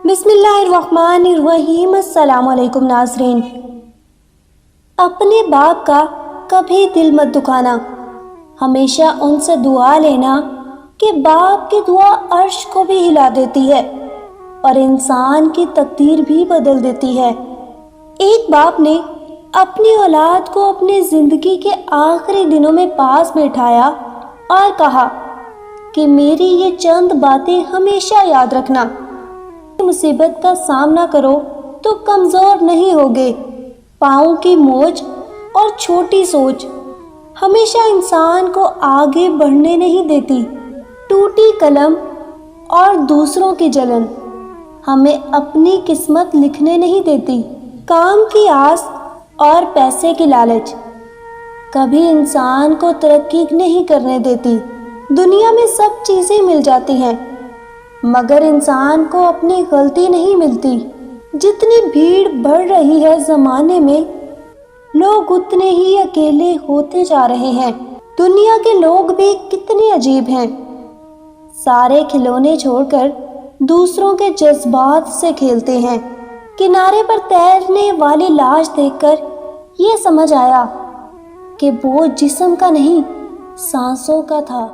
بسم اللہ الرحمن الرحیم۔ السلام علیکم ناظرین۔ اپنے باپ کا کبھی دل مت دکھانا، ہمیشہ ان سے دعا لینا کہ باپ کی دعا عرش کو بھی ہلا دیتی ہے اور انسان کی تقدیر بھی بدل دیتی ہے۔ ایک باپ نے اپنی اولاد کو اپنے زندگی کے آخری دنوں میں پاس بٹھایا اور کہا کہ میری یہ چند باتیں ہمیشہ یاد رکھنا۔ مصیبت کا سامنا کرو تو کمزور نہیں ہوگے۔ پاؤں کی موج اور چھوٹی سوچ ہمیشہ انسان کو آگے بڑھنے نہیں دیتی۔ ٹوٹی قلم اور دوسروں کی جلن ہمیں اپنی قسمت لکھنے نہیں دیتی۔ کام کی آس اور پیسے کی لالچ کبھی انسان کو ترقی نہیں کرنے دیتی۔ دنیا میں سب چیزیں مل جاتی ہیں مگر انسان کو اپنی غلطی نہیں ملتی۔ جتنی بھیڑ بڑھ رہی ہے زمانے میں، لوگ اتنے ہی اکیلے ہوتے جا رہے ہیں۔ دنیا کے لوگ بھی کتنے عجیب ہیں، سارے کھلونے چھوڑ کر دوسروں کے جذبات سے کھیلتے ہیں۔ کنارے پر تیرنے والی لاش دیکھ کر یہ سمجھ آیا کہ وہ جسم کا نہیں، سانسوں کا تھا۔